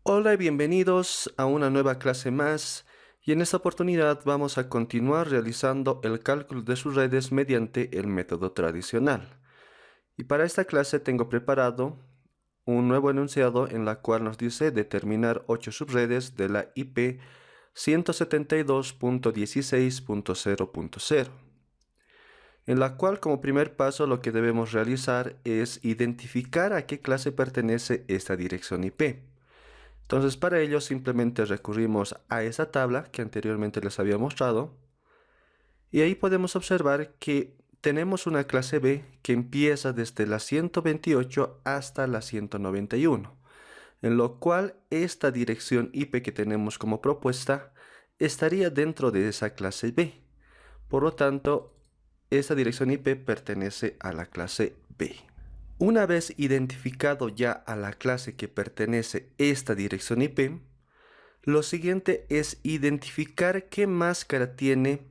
Hola y bienvenidos a una nueva clase más, y en esta oportunidad vamos a continuar realizando el cálculo de sus redes mediante el método tradicional. Y para esta clase tengo preparado un nuevo enunciado en la cual nos dice determinar 8 subredes de la IP 172.16.0.0, en la cual como primer paso lo que debemos realizar es identificar a qué clase pertenece esta dirección IP. Entonces para ello simplemente recurrimos a esa tabla que anteriormente les había mostrado, y ahí podemos observar que tenemos una clase B que empieza desde la 128 hasta la 191, en lo cual esta dirección IP que tenemos como propuesta estaría dentro de esa clase B. Por lo tanto, esta dirección IP pertenece a la clase B. Una vez identificado ya a la clase que pertenece esta dirección IP, lo siguiente es identificar qué máscara tiene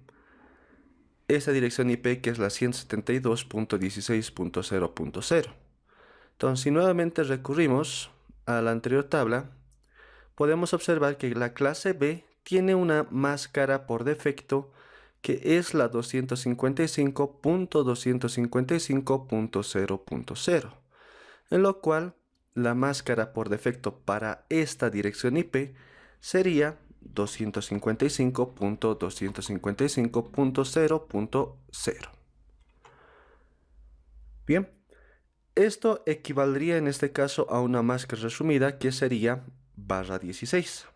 esa dirección IP, que es la 172.16.0.0. Entonces, si nuevamente recurrimos a la anterior tabla, podemos observar que la clase B tiene una máscara por defecto que es la 255.255.0.0, en lo cual la máscara por defecto para esta dirección IP sería 255.255.0.0. Bien, esto equivaldría en este caso a una máscara resumida que sería /16.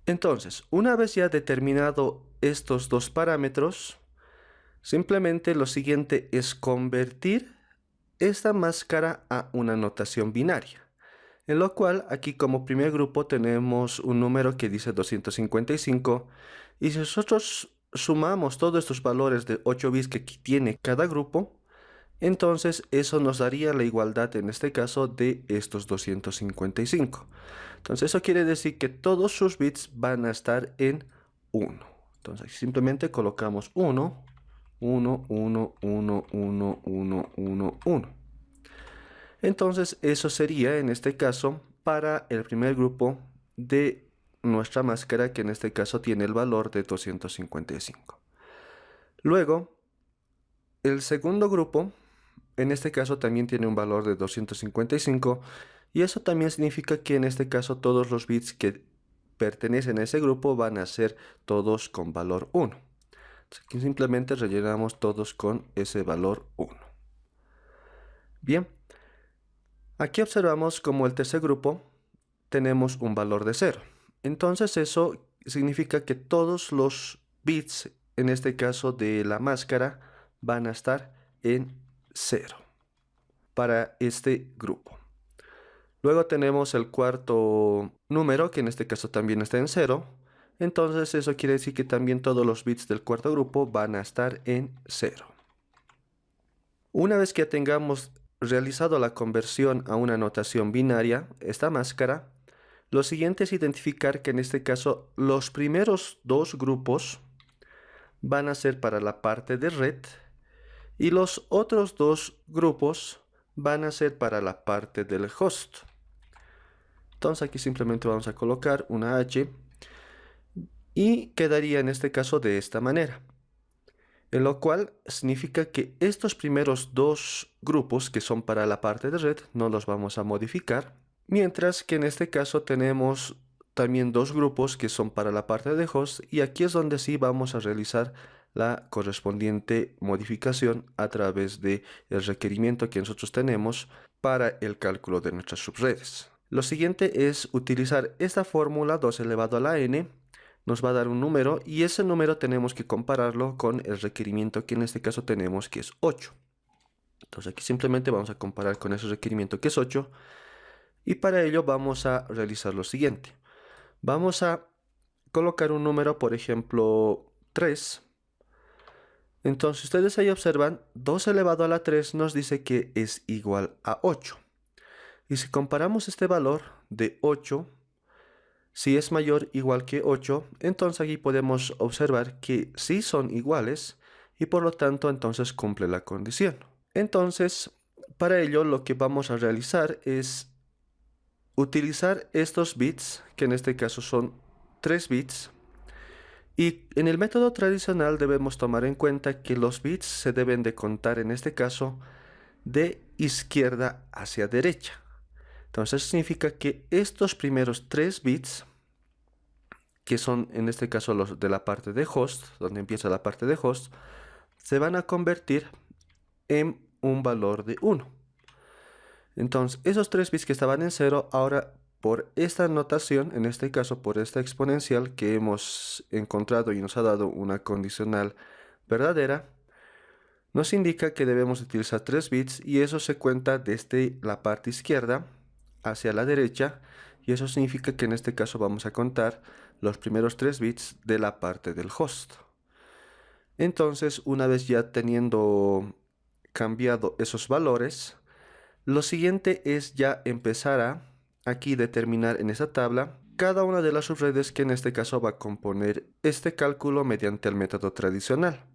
Entonces, una vez ya determinado estos dos parámetros, simplemente lo siguiente es convertir esta máscara a una notación binaria, en lo cual aquí como primer grupo tenemos un número que dice 255, y si nosotros sumamos todos estos valores de 8 bits que tiene cada grupo, entonces eso nos daría la igualdad en este caso de estos 255. Entonces eso quiere decir que todos sus bits van a estar en 1. Entonces simplemente colocamos 1, 1, 1, 1, 1, 1, 1, 1. Entonces eso sería en este caso para el primer grupo de nuestra máscara, que en este caso tiene el valor de 255. Luego, el segundo grupo, en este caso también tiene un valor de 255, y eso también significa que en este caso todos los bits que pertenecen a ese grupo van a ser todos con valor 1. Entonces, aquí simplemente rellenamos todos con ese valor 1. Bien. Aquí observamos como el tercer grupo tenemos un valor de 0. Entonces eso significa que todos los bits, en este caso de la máscara, van a estar en 0 para este grupo. Luego tenemos el cuarto número, que en este caso también está en 0. Entonces eso quiere decir que también todos los bits del cuarto grupo van a estar en 0. Una vez que tengamos realizado la conversión a una notación binaria, esta máscara, lo siguiente es identificar que en este caso los primeros dos grupos van a ser para la parte de red y los otros dos grupos van a ser para la parte del host. Entonces aquí simplemente vamos a colocar una H y quedaría en este caso de esta manera, en lo cual significa que estos primeros dos grupos que son para la parte de red no los vamos a modificar, mientras que en este caso tenemos también dos grupos que son para la parte de host, y aquí es donde sí vamos a realizar la correspondiente modificación a través del requerimiento que nosotros tenemos para el cálculo de nuestras subredes. Lo siguiente es utilizar esta fórmula 2 elevado a la n. Nos va a dar un número, y ese número tenemos que compararlo con el requerimiento que en este caso tenemos, que es 8. Entonces aquí simplemente vamos a comparar con ese requerimiento que es 8, y para ello vamos a realizar lo siguiente. Vamos a colocar un número, por ejemplo 3. Entonces ustedes ahí observan, 2 elevado a la 3 nos dice que es igual a 8. Y si comparamos este valor de 8, si es mayor o igual que 8, entonces aquí podemos observar que sí son iguales, y por lo tanto entonces cumple la condición. Entonces, para ello lo que vamos a realizar es utilizar estos bits, que en este caso son 3 bits, y en el método tradicional debemos tomar en cuenta que los bits se deben de contar en este caso de izquierda hacia derecha. Entonces significa que estos primeros 3 bits, que son en este caso los de la parte de host, donde empieza la parte de host, se van a convertir en un valor de 1. Entonces esos 3 bits que estaban en 0, ahora por esta notación, en este caso por esta exponencial que hemos encontrado y nos ha dado una condicional verdadera, nos indica que debemos utilizar 3 bits y eso se cuenta desde la parte izquierda hacia la derecha, y eso significa que en este caso vamos a contar los primeros 3 bits de la parte del host. Entonces, una vez ya teniendo cambiado esos valores, lo siguiente es ya empezar a aquí determinar en esa tabla cada una de las subredes que en este caso va a componer este cálculo mediante el método tradicional.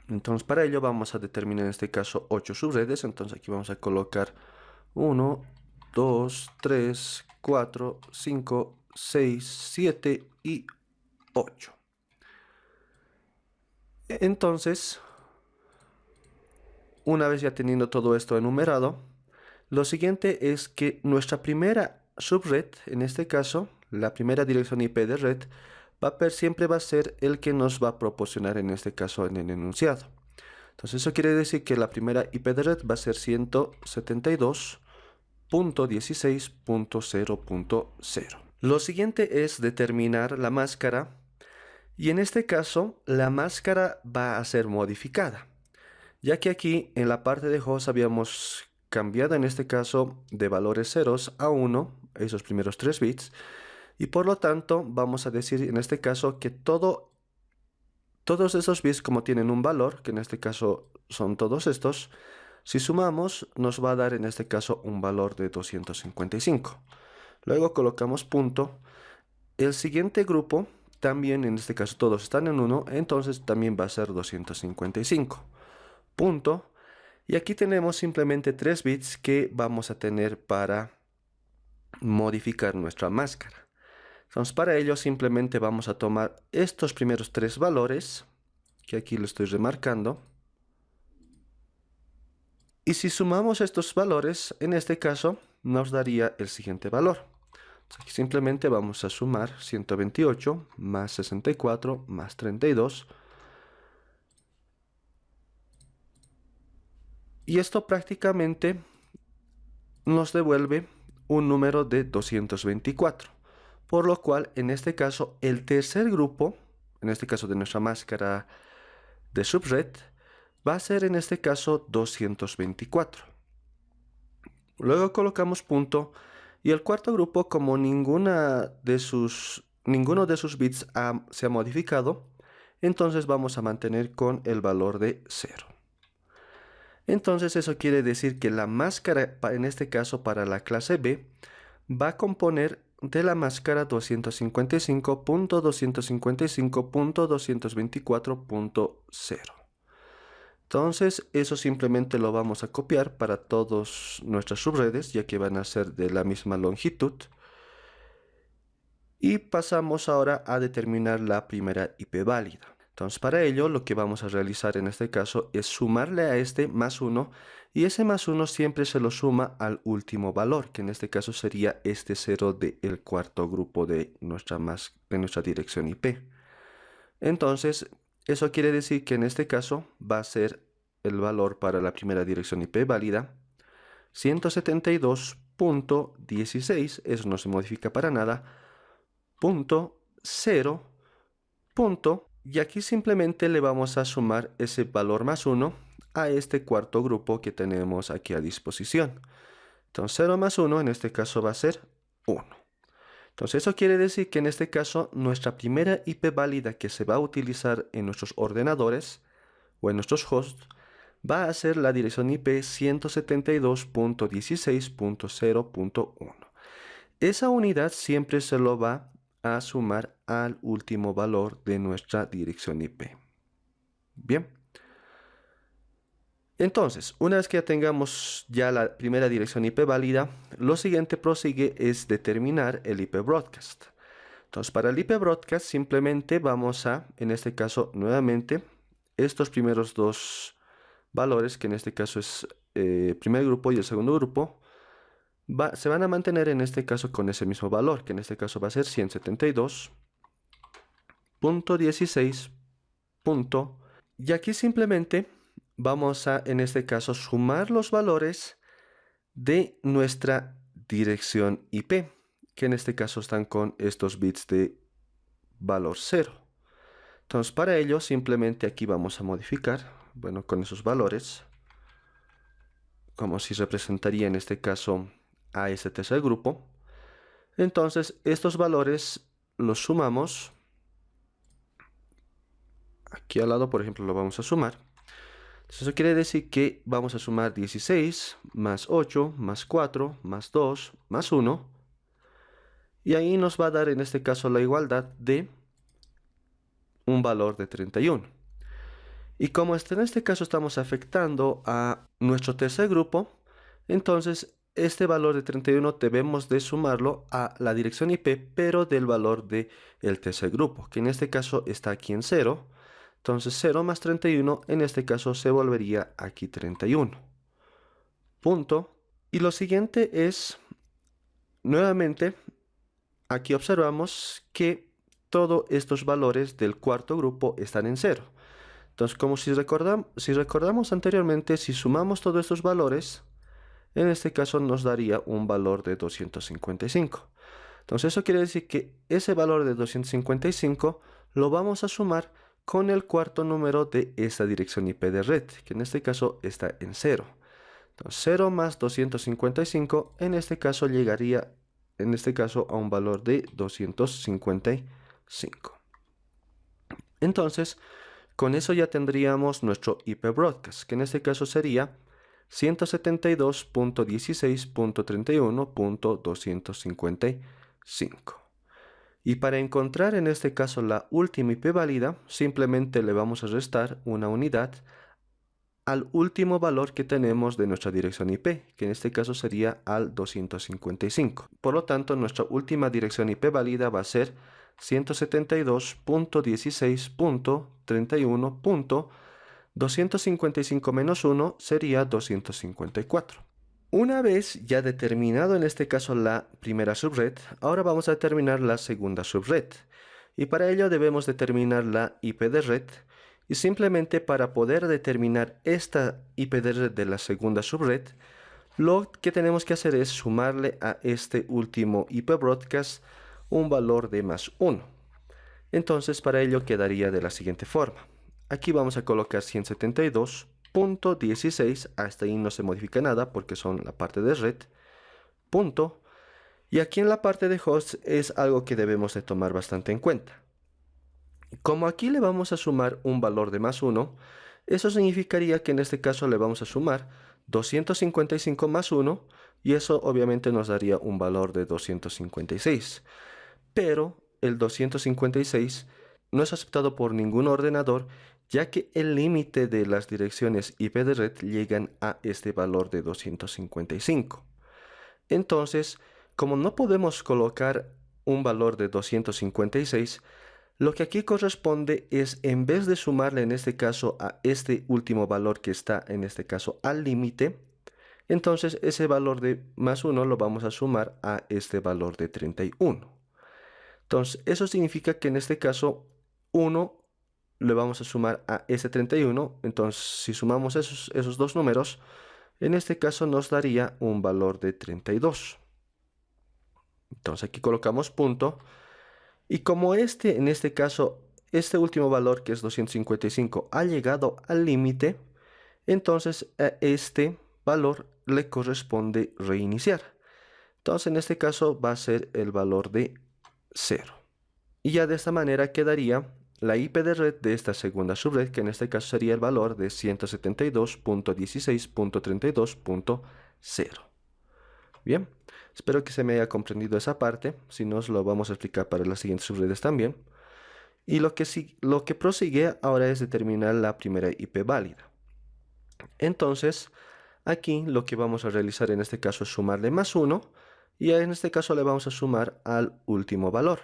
Entonces para ello vamos a determinar en este caso 8 subredes. Entonces aquí vamos a colocar 1, 2, 3, 4, 5, 6, 7 y 8. Entonces, una vez ya teniendo todo esto enumerado, lo siguiente es que nuestra primera subred, en este caso, la primera dirección IP de red, siempre va a ser el que nos va a proporcionar en este caso en el enunciado. Entonces eso quiere decir que la primera IP de red va a ser 172.16.0.0. Lo siguiente es determinar la máscara, y en este caso la máscara va a ser modificada, ya que aquí en la parte de host habíamos cambiado en este caso de valores ceros a 1, esos primeros 3 bits, y por lo tanto vamos a decir en este caso que todos esos bits, como tienen un valor, que en este caso son todos estos, si sumamos nos va a dar en este caso un valor de 255. Luego colocamos punto. El siguiente grupo también, en este caso todos están en 1, entonces también va a ser 255. Punto. Y aquí tenemos simplemente 3 bits que vamos a tener para modificar nuestra máscara. Entonces para ello simplemente vamos a tomar estos primeros 3 valores, que aquí lo estoy remarcando. Y si sumamos estos valores, en este caso nos daría el siguiente valor. Entonces aquí simplemente vamos a sumar 128 más 64 más 32. Y esto prácticamente nos devuelve un número de 224. Por lo cual, en este caso, el tercer grupo, en este caso de nuestra máscara de subred, va a ser en este caso 224. Luego colocamos punto, y el cuarto grupo, como ninguno de sus bits se ha modificado, entonces vamos a mantener con el valor de 0. Entonces eso quiere decir que la máscara, en este caso para la clase B, va a componer de la máscara 255.255.224.0. Entonces eso simplemente lo vamos a copiar para todas nuestras subredes, ya que van a ser de la misma longitud. Y pasamos ahora a determinar la primera IP válida. Entonces para ello lo que vamos a realizar en este caso es sumarle a este más 1, y ese más 1 siempre se lo suma al último valor, que en este caso sería este 0 del cuarto grupo de nuestra dirección IP. Entonces eso quiere decir que en este caso va a ser el valor para la primera dirección IP válida 172.16, eso no se modifica para nada, punto 0, punto. Y aquí simplemente le vamos a sumar ese valor más 1 a este cuarto grupo que tenemos aquí a disposición. Entonces 0 más 1 en este caso va a ser 1. Entonces eso quiere decir que en este caso nuestra primera IP válida que se va a utilizar en nuestros ordenadores o en nuestros hosts va a ser la dirección IP 172.16.0.1. Esa unidad siempre se lo va a sumar al último valor de nuestra dirección IP. Bien. Entonces, una vez que ya tengamos ya la primera dirección IP válida, lo siguiente prosigue es determinar el IP broadcast. Entonces, para el IP broadcast simplemente vamos a, en este caso, nuevamente, estos primeros dos valores, que en este caso es el primer grupo y el segundo grupo, se van a mantener en este caso con ese mismo valor, que en este caso va a ser 172.16. Y aquí simplemente vamos a, en este caso, sumar los valores de nuestra dirección IP, que en este caso están con estos bits de valor 0. Entonces, para ello, simplemente aquí vamos a modificar, bueno, con esos valores, como si representaría en este caso a este tercer grupo. Entonces, estos valores los sumamos. Aquí al lado, por ejemplo, lo vamos a sumar. Entonces, eso quiere decir que vamos a sumar 16 más 8 más 4 más 2 más 1. Y ahí nos va a dar en este caso la igualdad de un valor de 31. Y como en este caso estamos afectando a nuestro tercer grupo, entonces este valor de 31 debemos de sumarlo a la dirección IP, pero del valor del tercer grupo, que en este caso está aquí en 0. Entonces 0 más 31 en este caso se volvería aquí 31. Punto. Y lo siguiente es, nuevamente, aquí observamos que todos estos valores del cuarto grupo están en 0. Entonces, como si recordamos anteriormente, si sumamos todos estos valores, en este caso nos daría un valor de 255. Entonces, eso quiere decir que ese valor de 255 lo vamos a sumar con el cuarto número de esta dirección IP de red, que en este caso está en 0. Entonces, 0 más 255, en este caso llegaría, en este caso, a un valor de 255. Entonces, con eso ya tendríamos nuestro IP broadcast, que en este caso sería 172.16.31.255. Y para encontrar en este caso la última IP válida, simplemente le vamos a restar una unidad al último valor que tenemos de nuestra dirección IP, que en este caso sería al 255. Por lo tanto, nuestra última dirección IP válida va a ser 172.16.31.255 menos 1 sería 254. Una vez ya determinado en este caso la primera subred, ahora vamos a determinar la segunda subred. Y para ello debemos determinar la IP de red. Y simplemente para poder determinar esta IP de red de la segunda subred, lo que tenemos que hacer es sumarle a este último IP broadcast un valor de más 1. Entonces, para ello quedaría de la siguiente forma. Aquí vamos a colocar 172.16, hasta ahí no se modifica nada porque son la parte de red, punto. Y aquí en la parte de host es algo que debemos de tomar bastante en cuenta. Como aquí le vamos a sumar un valor de más 1, eso significaría que en este caso le vamos a sumar 255 más 1, y eso obviamente nos daría un valor de 256. Pero el 256 no es aceptado por ningún ordenador, ya que el límite de las direcciones IP de red llegan a este valor de 255. Entonces, como no podemos colocar un valor de 256, lo que aquí corresponde es, en vez de sumarle en este caso a este último valor que está en este caso al límite, entonces ese valor de más 1 lo vamos a sumar a este valor de 31. Entonces eso significa que en este caso 1 le vamos a sumar a ese 31. Entonces si sumamos esos dos números, en este caso nos daría un valor de 32. Entonces aquí colocamos punto. Y como en este caso, este último valor que es 255 ha llegado al límite, entonces a este valor le corresponde reiniciar. Entonces en este caso va a ser el valor de 0. Y ya de esta manera quedaría la IP de red de esta segunda subred, que en este caso sería el valor de 172.16.32.0. Bien, espero que se me haya comprendido esa parte. Si no, lo vamos a explicar para las siguientes subredes también. Y lo que prosigue ahora es determinar la primera IP válida. Entonces, aquí lo que vamos a realizar en este caso es sumarle más 1 y en este caso le vamos a sumar al último valor.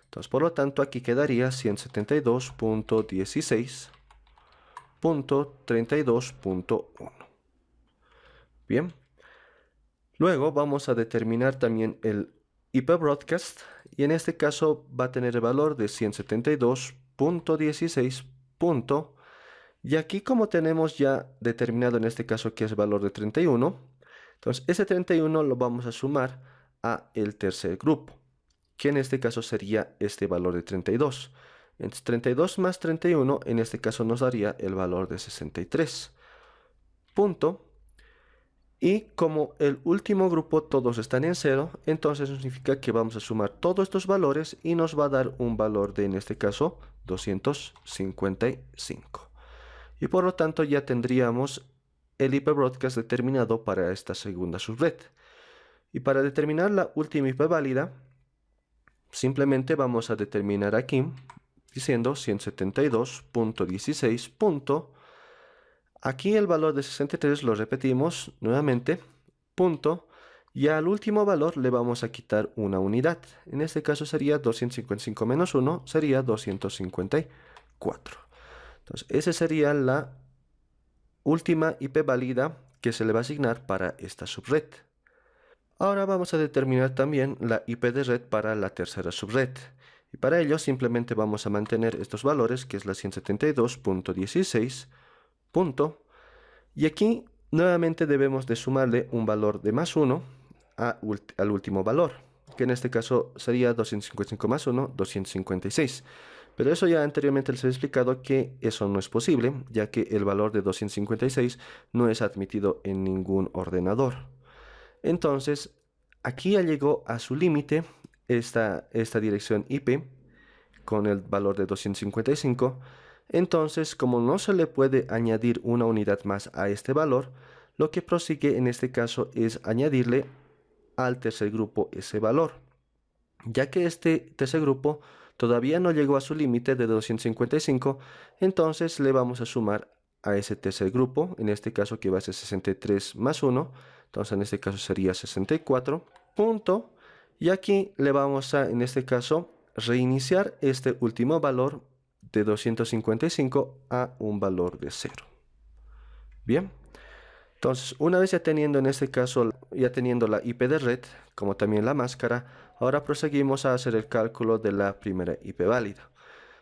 Entonces, por lo tanto, aquí quedaría 172.16.32.1. Bien. Luego vamos a determinar también el IP broadcast y en este caso va a tener el valor de 172.16. Y aquí como tenemos ya determinado en este caso que es valor de 31, entonces ese 31 lo vamos a sumar a el tercer grupo, que en este caso sería este valor de 32. Entonces 32 más 31 en este caso nos daría el valor de 63. Punto. Y como el último grupo todos están en 0, entonces significa que vamos a sumar todos estos valores y nos va a dar un valor de, en este caso, 255. Y por lo tanto ya tendríamos el IP broadcast determinado para esta segunda subred. Y para determinar la última IP válida, simplemente vamos a determinar aquí, diciendo 172.16. Aquí el valor de 63 lo repetimos nuevamente, punto, y al último valor le vamos a quitar una unidad. En este caso sería 255 menos 1, sería 254. Entonces, esa sería la última IP válida que se le va a asignar para esta subred. Ahora vamos a determinar también la IP de red para la tercera subred. Y para ello simplemente vamos a mantener estos valores, que es la 172.16. Y aquí nuevamente debemos de sumarle un valor de más 1 al último valor, que en este caso sería 255 más 1, 256. Pero eso ya anteriormente les he explicado que eso no es posible, ya que el valor de 256 no es admitido en ningún ordenador. Entonces, aquí ya llegó a su límite esta dirección IP con el valor de 255. Entonces, como no se le puede añadir una unidad más a este valor, lo que prosigue en este caso es añadirle al tercer grupo ese valor. Ya que este tercer grupo todavía no llegó a su límite de 255, entonces le vamos a sumar a ese tercer grupo, en este caso que va a ser 63 más 1, entonces en este caso sería 64, punto, y aquí le vamos a, en este caso, reiniciar este último valor de 255 a un valor de 0. Bien, entonces una vez ya teniendo en este caso, ya teniendo la IP de red, como también la máscara, ahora proseguimos a hacer el cálculo de la primera IP válida.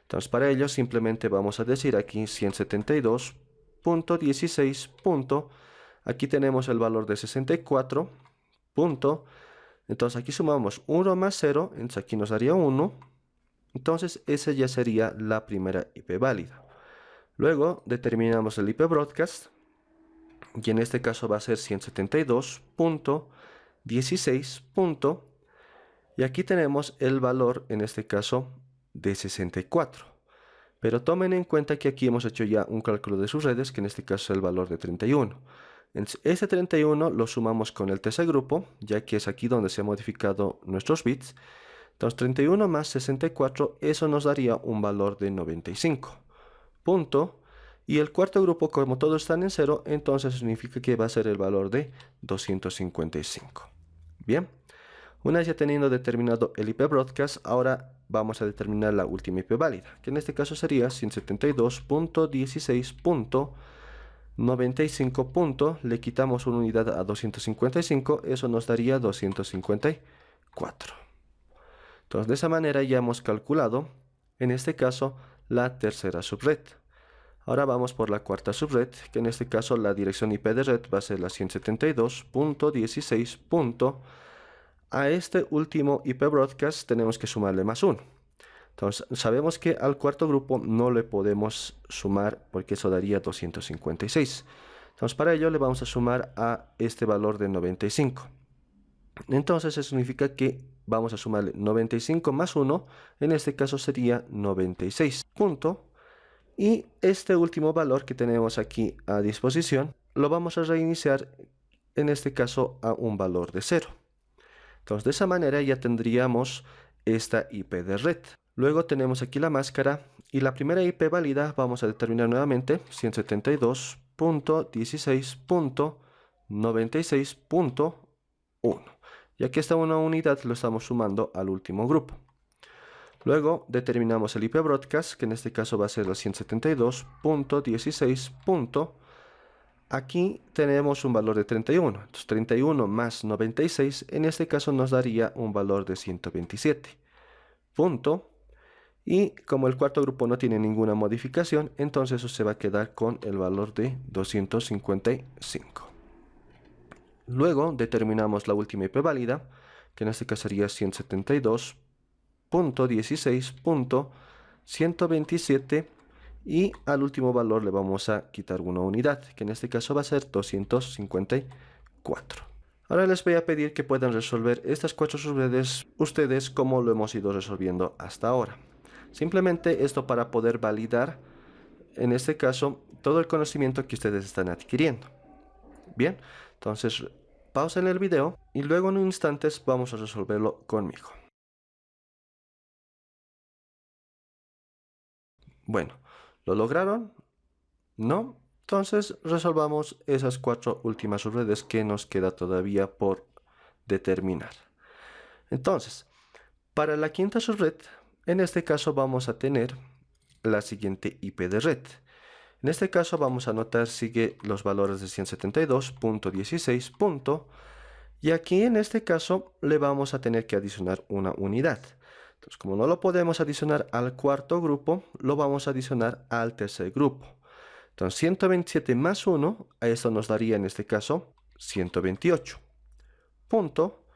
Entonces para ello simplemente vamos a decir aquí 172.16. Aquí tenemos el valor de 64. Entonces aquí sumamos 1 más 0, entonces aquí nos daría 1. Entonces esa ya sería la primera IP válida. Luego determinamos el IP broadcast, y en este caso va a ser 172.16. Y aquí tenemos el valor, en este caso, de 64. Pero tomen en cuenta que aquí hemos hecho ya un cálculo de sus redes, que en este caso es el valor de 31. Entonces, este 31 lo sumamos con el tercer grupo, ya que es aquí donde se han modificado nuestros bits. Entonces 31 más 64, eso nos daría un valor de 95. Punto. Y el cuarto grupo, como todos están en 0, entonces significa que va a ser el valor de 255. Bien. Una vez ya teniendo determinado el IP broadcast, ahora vamos a determinar la última IP válida, que en este caso sería 172.16.95. Le quitamos una unidad a 255, eso nos daría 254. Entonces, de esa manera ya hemos calculado, en este caso, la tercera subred. Ahora vamos por la cuarta subred, que en este caso la dirección IP de red va a ser la 172.16. A este último IP broadcast tenemos que sumarle más 1. Entonces, sabemos que al cuarto grupo no le podemos sumar porque eso daría 256. Entonces, para ello le vamos a sumar a este valor de 95. Entonces, eso significa que vamos a sumarle 95 más 1, en este caso sería 96. Punto. Y este último valor que tenemos aquí a disposición, lo vamos a reiniciar, en este caso, a un valor de 0. Entonces, de esa manera ya tendríamos esta IP de red. Luego tenemos aquí la máscara Y la primera IP válida vamos a determinar nuevamente 172.16.96.1. Y aquí está una unidad, lo estamos sumando al último grupo. Luego determinamos el IP broadcast, que en este caso va a ser la 172.16. Aquí tenemos un valor de 31. Entonces 31 más 96 en este caso nos daría un valor de 127. Punto. Y como el cuarto grupo no tiene ninguna modificación, entonces eso se va a quedar con el valor de 255. Luego determinamos la última IP válida, que en este caso sería 172.16.127, y al último valor le vamos a quitar una unidad, que en este caso va a ser 254. Ahora les voy a pedir que puedan resolver estas 4 subredes ustedes como lo hemos ido resolviendo hasta ahora. Simplemente esto para poder validar, en este caso, todo el conocimiento que ustedes están adquiriendo. Bien, entonces pausen el video y luego en instantes vamos a resolverlo conmigo. Bueno, ¿lo lograron? ¿No? Entonces resolvamos esas 4 últimas subredes que nos queda todavía por determinar. Entonces, para la quinta subred, en este caso vamos a tener la siguiente IP de red. En este caso vamos a anotar sigue los valores de 172.16. Y aquí en este caso le vamos a tener que adicionar una unidad. Entonces, como no lo podemos adicionar al cuarto grupo, lo vamos a adicionar al tercer grupo. Entonces 127 más 1, a esto nos daría en este caso 128. Punto.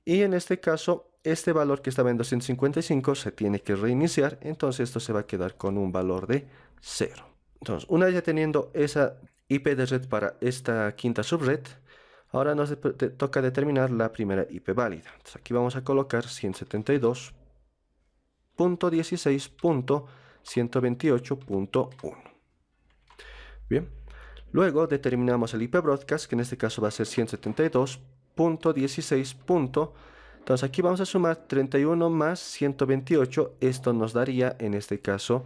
Y en este caso, este valor que estaba en 255 se tiene que reiniciar, entonces esto se va a quedar con un valor de 0. Entonces, una vez ya teniendo esa IP de red para esta quinta subred, ahora nos toca determinar la primera IP válida. Entonces, aquí vamos a colocar 172.16.128.1. Bien. Luego determinamos el IP broadcast, que en este caso va a ser 172.16. Entonces aquí vamos a sumar 31 más 128. Esto nos daría en este caso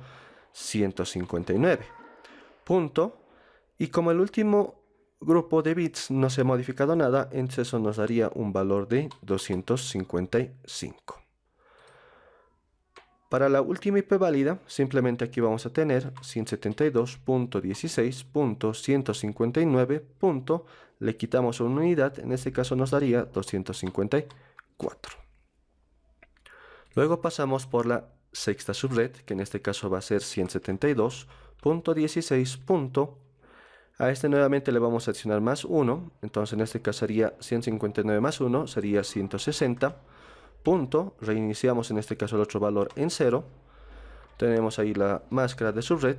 159. Punto. Y como el último grupo de bits no se ha modificado nada, entonces eso nos daría un valor de 255. Para la última IP válida, simplemente aquí vamos a tener 172.16.159. Le quitamos una unidad, en este caso nos daría 254. Luego pasamos por la sexta subred, que en este caso va a ser 172.16. A este nuevamente le vamos a adicionar más 1, entonces en este caso sería 159 más 1, sería 160. Punto, reiniciamos en este caso el otro valor en 0. Tenemos ahí la máscara de subred.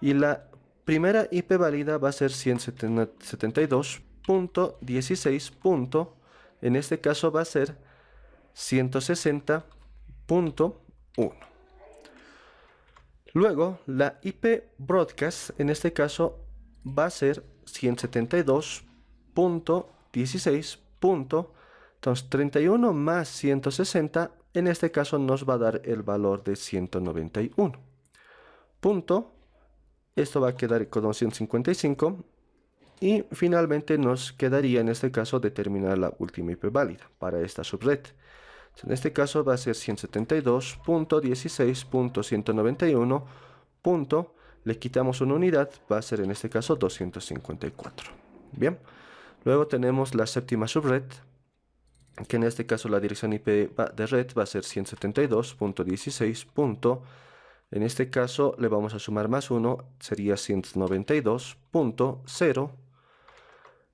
Y la primera IP válida va a ser 172.16. En este caso va a ser 160.1. Luego la IP broadcast en este caso va a ser 172.16. Entonces 31 más 160 en este caso nos va a dar el valor de 191. Punto. Esto va a quedar con 255. Y finalmente nos quedaría en este caso determinar la última IP válida para esta subred. En este caso va a ser 172.16.191. Le quitamos una unidad, va a ser en este caso 254. Bien. Luego tenemos la séptima subred, que en este caso la dirección IP de red va a ser 172.16. En este caso le vamos a sumar más 1, sería 192.0.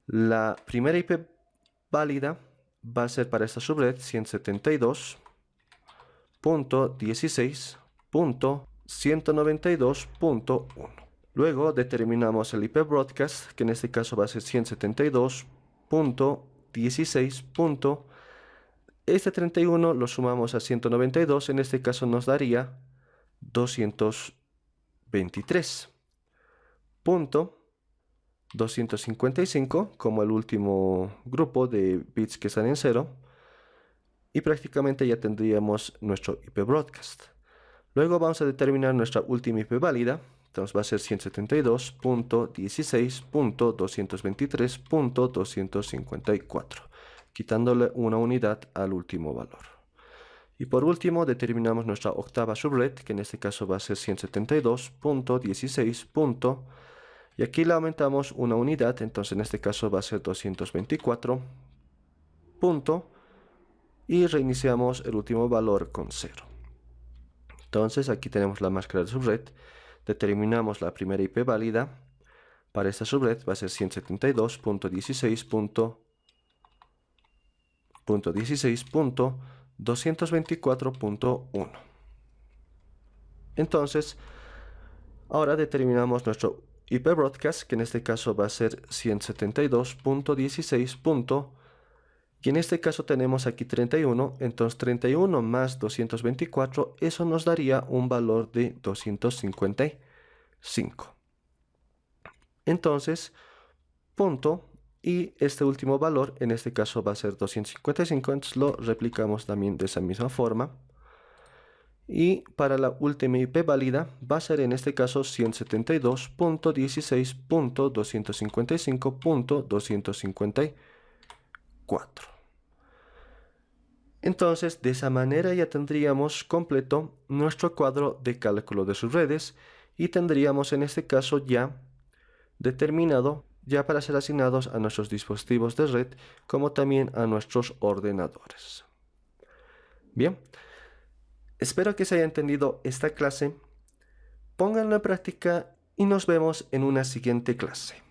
La primera IP válida va a ser para esta subred 172.16.192.1. Luego determinamos el IP broadcast, que en este caso va a ser 172.16. Este 31 lo sumamos a 192, en este caso nos daría 223. Punto 255 como el último grupo de bits que están en 0. Y prácticamente ya tendríamos nuestro IP broadcast. Luego vamos a determinar nuestra última IP válida. Entonces va a ser 172.16.223.254, quitándole una unidad al último valor. Y por último determinamos nuestra octava subred, que en este caso va a ser 172.16. Y aquí le aumentamos una unidad, entonces en este caso va a ser 224. Y reiniciamos el último valor con 0. Entonces aquí tenemos la máscara de subred. Determinamos la primera IP válida. Para esta subred va a ser 172.16.224.1. Entonces, ahora determinamos nuestro IP broadcast, que en este caso va a ser 172.16. Y en este caso tenemos aquí 31, entonces 31 más 224, eso nos daría un valor de 255. Entonces, punto, y este último valor, en este caso va a ser 255, entonces lo replicamos también de esa misma forma. Y para la última IP válida va a ser en este caso 172.16.255.254. Entonces, de esa manera ya tendríamos completo nuestro cuadro de cálculo de subredes y tendríamos en este caso ya determinado ya para ser asignados a nuestros dispositivos de red como también a nuestros ordenadores. Bien, espero que se haya entendido esta clase. Pónganlo en práctica y nos vemos en una siguiente clase.